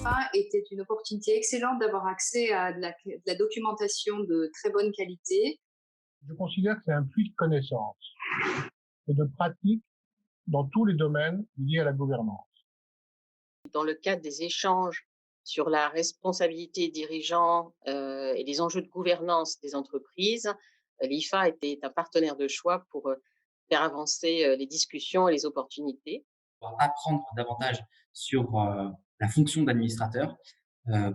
l'IFA était une opportunité excellente d'avoir accès à de la documentation de très bonne qualité. Je considère que c'est un puits de connaissances et de pratiques dans tous les domaines liés à la gouvernance. Dans le cadre des échanges sur la responsabilité dirigeant et les enjeux de gouvernance des entreprises, l'IFA était un partenaire de choix pour faire avancer les discussions et les opportunités. Pour apprendre davantage sur la fonction d'administrateur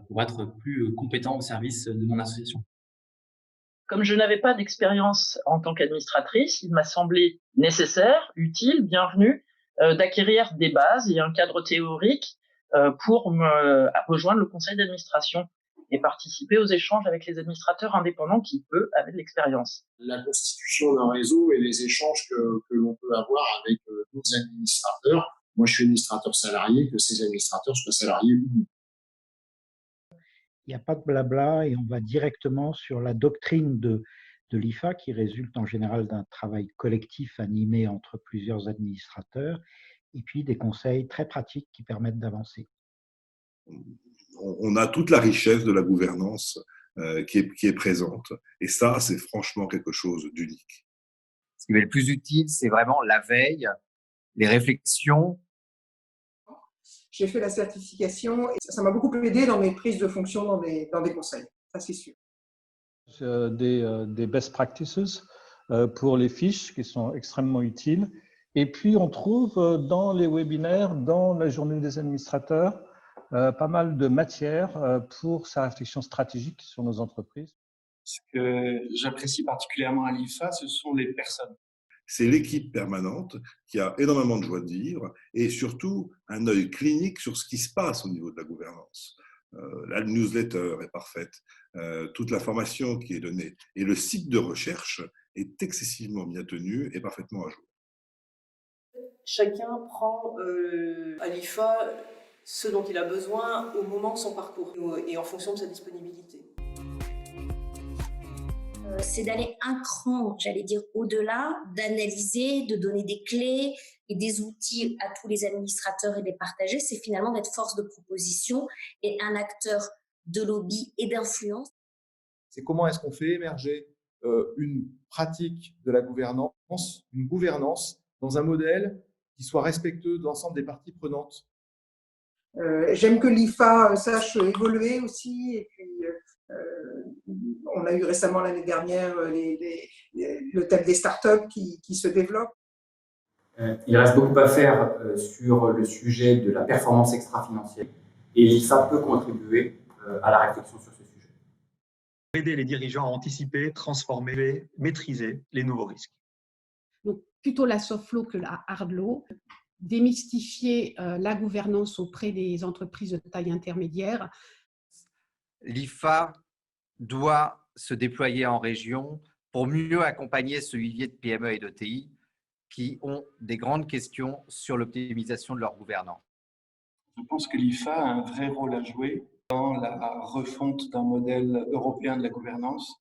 pour être plus compétent au service de mon association. Comme je n'avais pas d'expérience en tant qu'administratrice, il m'a semblé nécessaire, utile, bienvenu d'acquérir des bases et un cadre théorique pour me rejoindre le conseil d'administration et participer aux échanges avec les administrateurs indépendants qui, eux, avaient de l'expérience. La constitution d'un réseau et les échanges que l'on peut avoir avec d'autres administrateurs. Moi, je suis administrateur salarié, que ces administrateurs soient salariés ou non. Il n'y a pas de blabla et on va directement sur la doctrine de l'IFA qui résulte en général d'un travail collectif animé entre plusieurs administrateurs et puis des conseils très pratiques qui permettent d'avancer. On a toute la richesse de la gouvernance qui est présente et ça, c'est franchement quelque chose d'unique. Ce qui va être le plus utile, c'est vraiment la veille, les réflexions. J'ai fait la certification et ça m'a beaucoup aidé dans mes prises de fonction dans des conseils, ça c'est sûr. Des best practices pour les fiches qui sont extrêmement utiles. Et puis, on trouve dans les webinaires, dans la journée des administrateurs, pas mal de matière pour sa réflexion stratégique sur nos entreprises. Ce que j'apprécie particulièrement à l'IFA, ce sont les personnes. C'est l'équipe permanente qui a énormément de joie de vivre et surtout un œil clinique sur ce qui se passe au niveau de la gouvernance. La newsletter est parfaite, toute la formation qui est donnée et le site de recherche est excessivement bien tenu et parfaitement à jour. Chacun prend à l'IFA ce dont il a besoin au moment de son parcours et en fonction de sa disponibilité. C'est d'aller un cran, j'allais dire, au-delà, d'analyser, de donner des clés et des outils à tous les administrateurs et de les partager. C'est finalement d'être force de proposition et un acteur de lobby et d'influence. C'est comment est-ce qu'on fait émerger une pratique de la gouvernance, une gouvernance dans un modèle qui soit respectueux de l'ensemble des parties prenantes. J'aime que l'IFA sache évoluer aussi et puis on a eu récemment l'année dernière le thème des startups qui se développent. Il reste beaucoup à faire sur le sujet de la performance extra-financière et l'IFA peut contribuer à la réflexion sur ce sujet. Aider les dirigeants à anticiper, transformer, maîtriser les nouveaux risques. Donc plutôt la soft law que la hard law, démystifier la gouvernance auprès des entreprises de taille intermédiaire. L'IFA doit se déployer en région pour mieux accompagner ce vivier de PME et d'ETI qui ont des grandes questions sur l'optimisation de leur gouvernance. Je pense que l'IFA a un vrai rôle à jouer dans la refonte d'un modèle européen de la gouvernance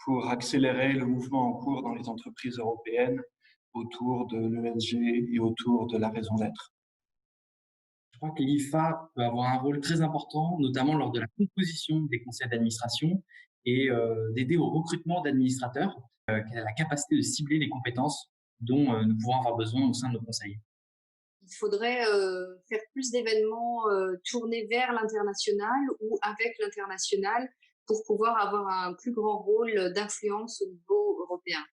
pour accélérer le mouvement en cours dans les entreprises européennes autour de l'ESG et autour de la raison d'être. Je crois que l'IFA peut avoir un rôle très important, notamment lors de la composition des conseils d'administration et d'aider au recrutement d'administrateurs, qui a la capacité de cibler les compétences dont nous pouvons avoir besoin au sein de nos conseils. Il faudrait faire plus d'événements tournés vers l'international ou avec l'international pour pouvoir avoir un plus grand rôle d'influence au niveau européen.